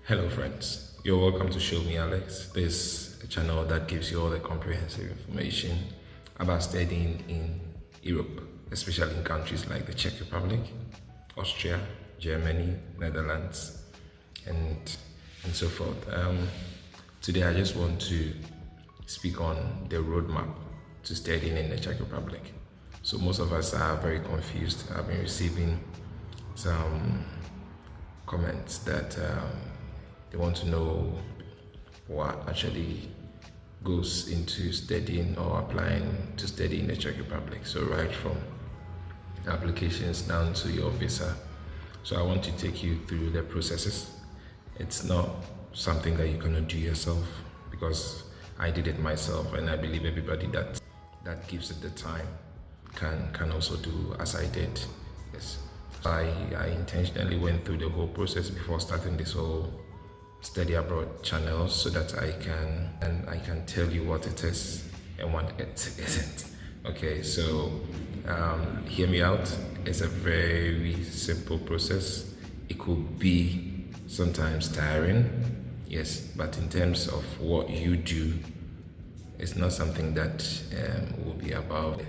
Hello friends, you're welcome to Show Me Alex. This is a channel that gives you all the comprehensive information about studying in Europe, especially in countries like the Czech Republic, Austria, Germany, Netherlands, and so forth. Today I just want to speak on the roadmap to studying in the Czech Republic. So most of us are very confused. I've been receiving some comments that they want to know what actually goes into studying or applying to study in the Czech Republic. So right from applications down to your visa. So I want to take you through the processes. It's not something that you cannot do yourself, because I did it myself, and I believe everybody that gives it the time can also do as I did. Yes. I intentionally went through the whole process before starting this whole study abroad channel, so that I can tell you what it is and what it isn't. Okay, so hear me out. It's a very simple process. It could be sometimes tiring, yes, but in terms of what you do, it's not something that will be about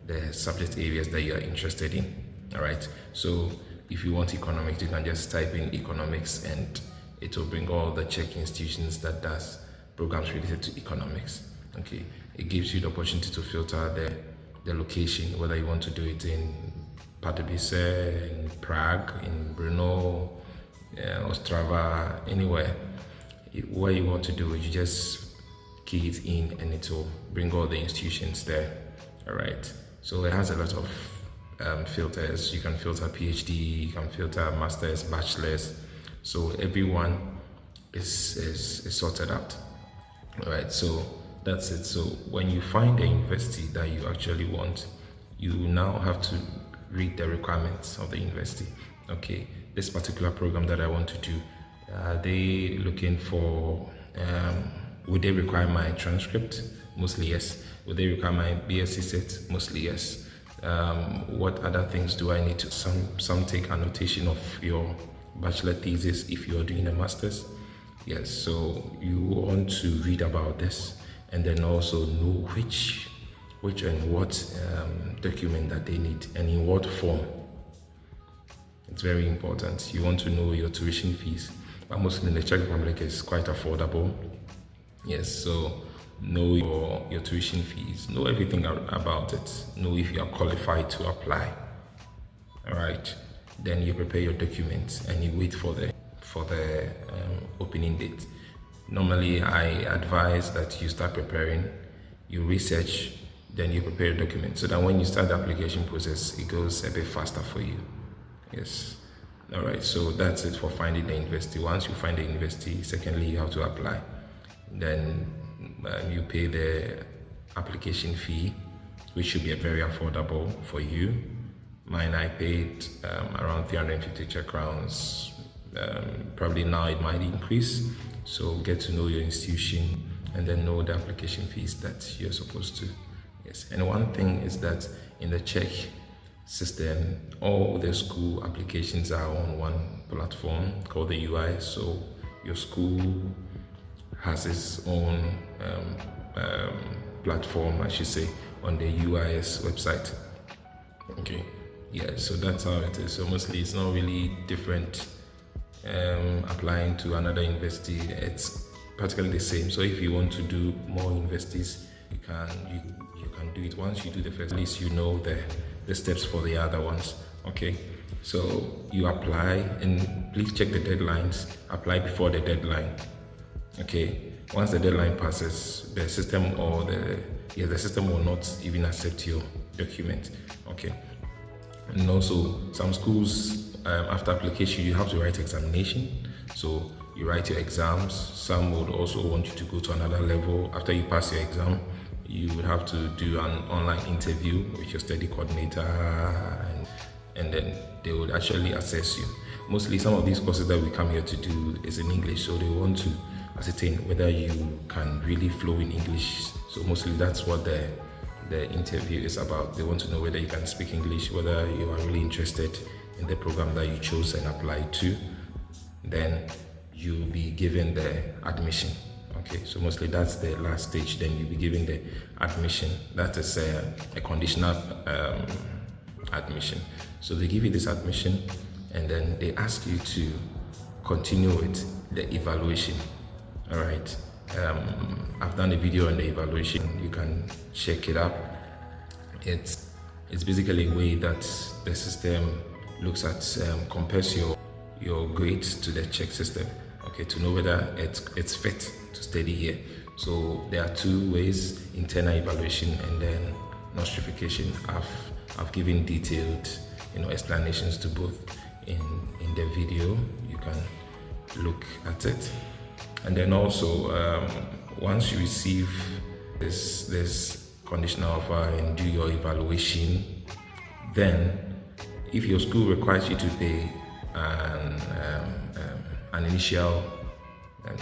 the subject areas that you are interested in. All right, so if you want economics, you can just type in economics and it will bring all the Czech institutions that does programs related to economics. Okay, it gives you the opportunity to filter the location, whether you want to do it in Pardubice, in Prague, in Brno, Ostrava, anywhere. What you want to do is you just key it in and it will bring all the institutions there. All right, so it has a lot of filters. You can filter PhD, you can filter masters, bachelors, so everyone is sorted out. All right, so that's it. So when you find a university that you actually want, you now have to read the requirements of the university. Okay, this particular program that I want to do, are they looking for, would they require my transcript? Mostly yes. Would they require my BSc set? Mostly yes. What other things do I need to? Some take annotation of your bachelor thesis if you are doing a master's. Yes, so you want to read about this and then also know which and what document that they need and in what form. It's very important. You want to know your tuition fees, but mostly in the Czech Republic is quite affordable. Yes, so know your tuition fees, know everything about it, know if you are qualified to apply. All right, then you prepare your documents and you wait for the opening date. Normally I advise that you start preparing, you research, then you prepare your documents, so that when you start the application process, it goes a bit faster for you. Yes. All right, so that's it for finding the university. Once you find the university, secondly, you have to apply. Then you pay the application fee, which should be very affordable for you. Mine, I paid around 350 Czech crowns. Probably now it might increase. So get to know your institution and then know the application fees that you're supposed to. Yes, and one thing is that in the Czech system, all the school applications are on one platform called the UI. So your school has its own platform, I should say, on the UIS website. Okay, yeah, so that's how it is. So mostly it's not really different applying to another university. It's practically the same. So if you want to do more universities, you can do it. Once you do the first, at least you know the steps for the other ones. Okay, so you apply, and please check the deadlines. Apply before the deadline. Okay, once the deadline passes, the system the system will not even accept your document. Okay, and also some schools, after application, you have to write examination. So you write your exams. Some would also want you to go to another level. After you pass your exam, you would have to do an online interview with your study coordinator, and then they would actually assess you. Mostly some of these courses that we come here to do is in English, so they want to ascertain whether you can really flow in English. So mostly that's what the interview is about. They want to know whether you can speak English, whether you are really interested in the program that you chose and applied to. Then you'll be given the admission. Okay, so mostly that's the last stage. Then you'll be given the admission. That is a conditional admission. So they give you this admission, and then they ask you to continue with the evaluation. All right. I've done a video on the evaluation. You can check it up. It's basically a way that the system looks at, compares your grades to the Czech system, okay, to know whether it's fit to study here. So there are two ways: internal evaluation and then nostrification. I've given detailed, explanations to both in the video. You can look at it. And then also, once you receive this conditional offer and do your evaluation, then if your school requires you to pay an initial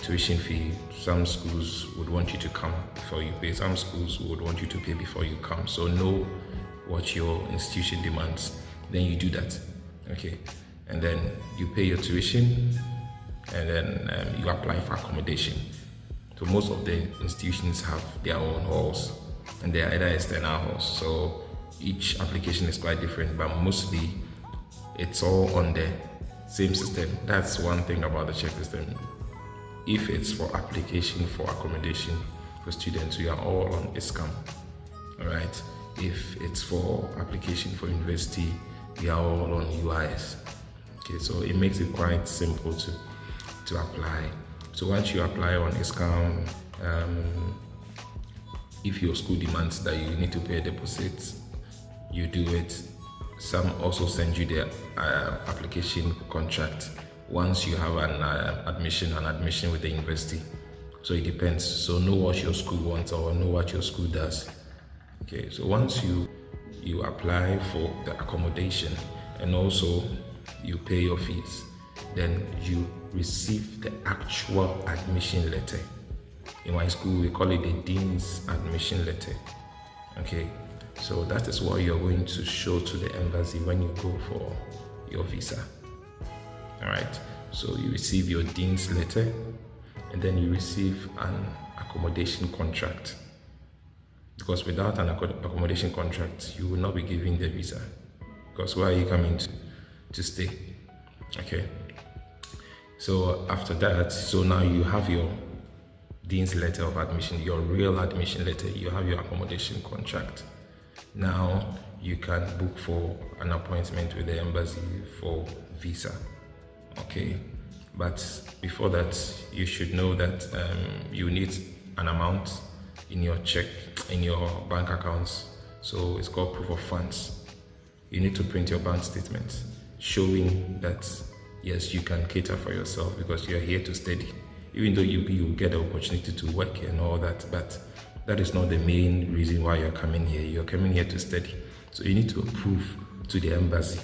tuition fee, some schools would want you to come before you pay. Some schools would want you to pay before you come. So know what your institution demands. Then you do that, okay? And then you pay your tuition, and then you apply for accommodation. So most of the institutions have their own halls, and they are either external halls. So each application is quite different, but mostly it's all on the same system. That's one thing about the Czech system. If it's for application for accommodation for students, we are all on ISCAM, all right? If it's for application for university, we are all on UIS. Okay, so it makes it quite simple to apply. So once you apply on ISCAM, if your school demands that you need to pay a deposit, you do it. Some also send you the application contract once you have an admission with the university. So it depends. So know what your school wants or know what your school does. Okay, so once you apply for the accommodation and also you pay your fees, then you receive the actual admission letter. In my school, we call it the Dean's Admission Letter. Okay, so that is what you're going to show to the embassy when you go for your visa. All right, so you receive your Dean's letter, and then you receive an accommodation contract. Because without an accommodation contract, you will not be given the visa. Because where are you coming to stay? Okay. So after that, so now you have your Dean's letter of admission, your real admission letter, you have your accommodation contract. Now you can book for an appointment with the embassy for visa. Okay. But before that, you should know that you need an amount in your bank accounts. So it's called proof of funds. You need to print your bank statement showing that yes, you can cater for yourself because you're here to study. Even though you get the opportunity to work and all that, but that is not the main reason why you're coming here. You're coming here to study. So you need to prove to the embassy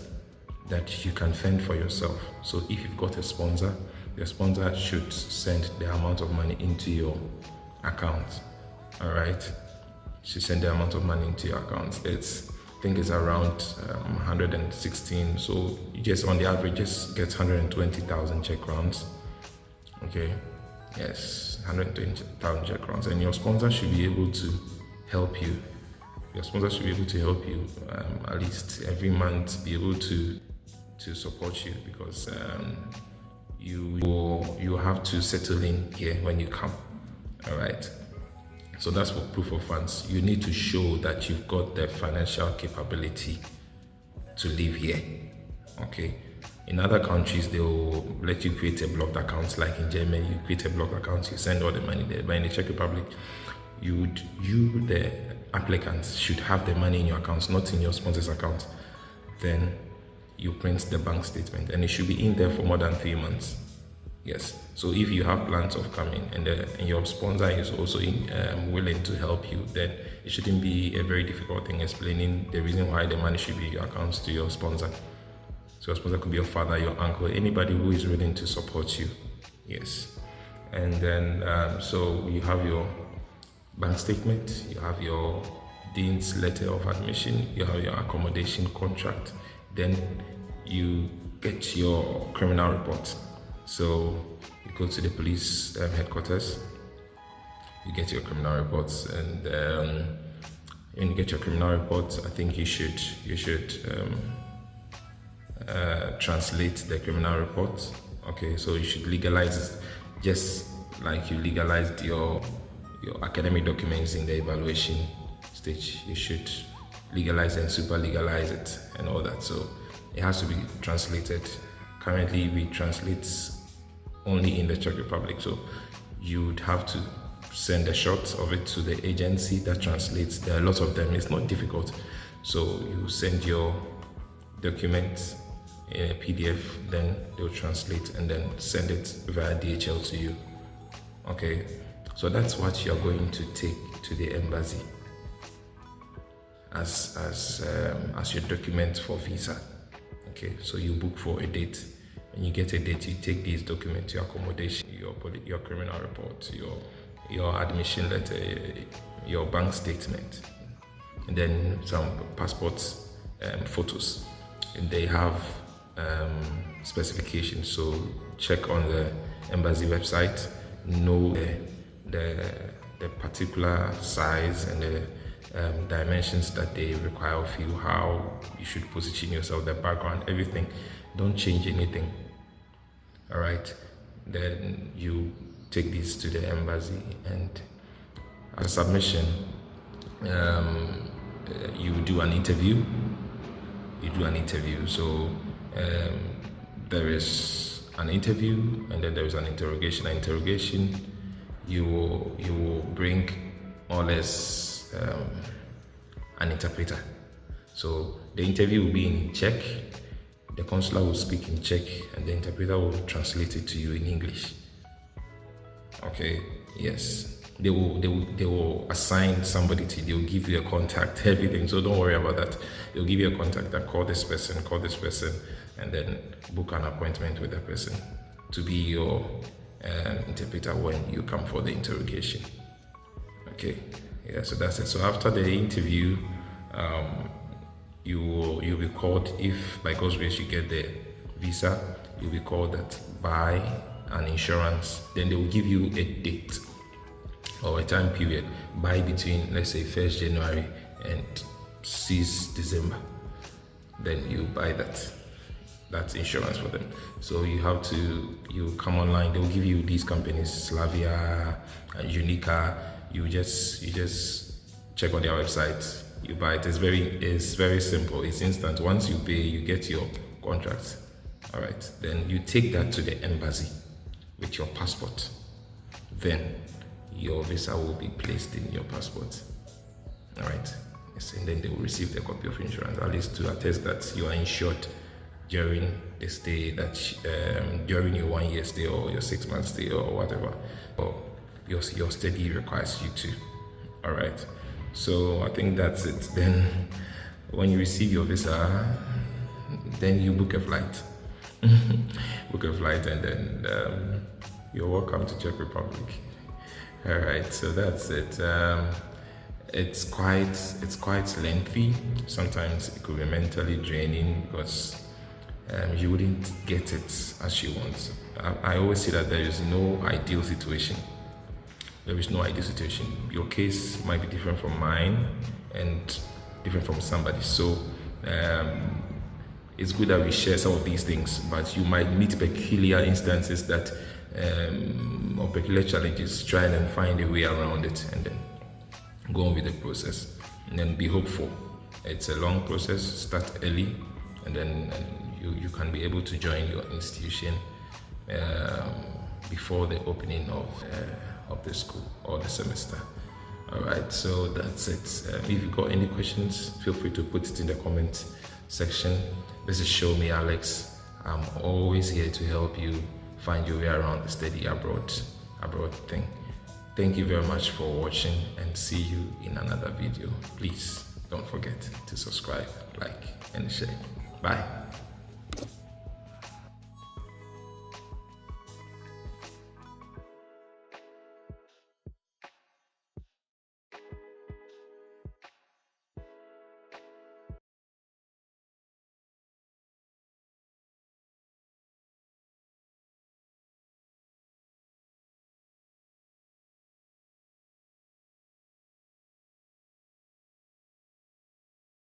that you can fend for yourself. So if you've got a sponsor, the sponsor should send the amount of money into your account. All right, should send the amount of money into your account. I think it's around 116. So you just on the average just get 120,000 Czech crowns. Okay, yes, 120,000 Czech crowns, and your sponsor should be able to help you. Your sponsor should be able to help you at least every month, be able to support you because you have to settle in here when you come. All right. So that's for proof of funds. You need to show that you've got the financial capability to live here. Okay. In other countries, they will let you create a blocked account. Like in Germany, you create a blocked account, you send all the money there. But in the Czech Republic, the applicants, should have the money in your accounts, not in your sponsor's account. Then you print the bank statement, and it should be in there for more than 3 months. Yes. So if you have plans of coming and your sponsor is also willing to help you, then it shouldn't be a very difficult thing explaining the reason why the money should be in your accounts to your sponsor. So your sponsor could be your father, your uncle, anybody who is willing to support you. Yes. And then, so you have your bank statement, you have your Dean's letter of admission, you have your accommodation contract, then you get your criminal report. So you go to the police headquarters, you get your criminal reports, and when you get your criminal report, I think you should translate the criminal report. Okay, so you should legalize it, just like you legalized your academic documents in the evaluation stage. You should legalize and super legalize it and all that. So it has to be translated. Currently, we translate only in the Czech Republic, so you'd have to send a shot of it to the agency that translates. There are lots of them. It's not difficult. So you send your documents in a PDF, then they'll translate and then send it via DHL to you. Okay, so that's what you're going to take to the embassy as your document for visa. Okay, so you book for a date. When you get a date, you take these documents, your accommodation, your criminal report, your admission letter, your bank statement, and then some passports, photos. And they have specifications, so check on the embassy website, know the particular size and the dimensions that they require of you, how you should position yourself, the background, everything. Don't change anything. All right, then you take this to the embassy, and as a submission, you do an interview. So there is an interview, and then there is an interrogation. An interrogation, you will bring more or less an interpreter. So the interview will be in Czech. The consular will speak in Czech, and the interpreter will translate it to you in English. Okay, yes. They will assign somebody to you. They will give you a contact, everything. So don't worry about that. They'll give you a contact and call this person, and then book an appointment with that person to be your interpreter when you come for the interrogation. Okay, yeah. So that's it. So after the interview, you'll be called. If by God's grace you get the visa, you'll be called that buy an insurance. Then they will give you a date or a time period, buy between, let's say, 1st January and 6th December. Then you buy that's insurance for them. So you come online. They will give you these companies, Slavia and Unica. You just check on their website. You buy it. It's very simple. It's instant. Once you pay, you get your contract. All right. Then you take that to the embassy with your passport. Then your visa will be placed in your passport. All right. Yes, and then they will receive the copy of insurance, at least to attest that you are insured during the stay, that during your 1 year stay or your 6 month stay or whatever, or your study requires you to. All right. So I think that's it. Then when you receive your visa, then you book a flight. Book a flight, and then you're welcome to Czech Republic. All right, so that's it. It's quite lengthy. Sometimes it could be mentally draining because you wouldn't get it as you want. I always say that there is no ideal situation. There is no ideal situation. Your case might be different from mine and different from somebody. So it's good that we share some of these things, but you might meet peculiar instances that or peculiar challenges. Try and find a way around it, and then go on with the process, and then be hopeful. It's a long process. Start early, and then you can be able to join your institution before the opening of the school or the semester. All right, so that's it. If you got any questions, feel free to put it in the comment section. This is Show Me Alex. I'm always here to help you find your way around the study abroad thing. Thank you very much for watching, and see you in another video. Please don't forget to subscribe, like, and share. Bye.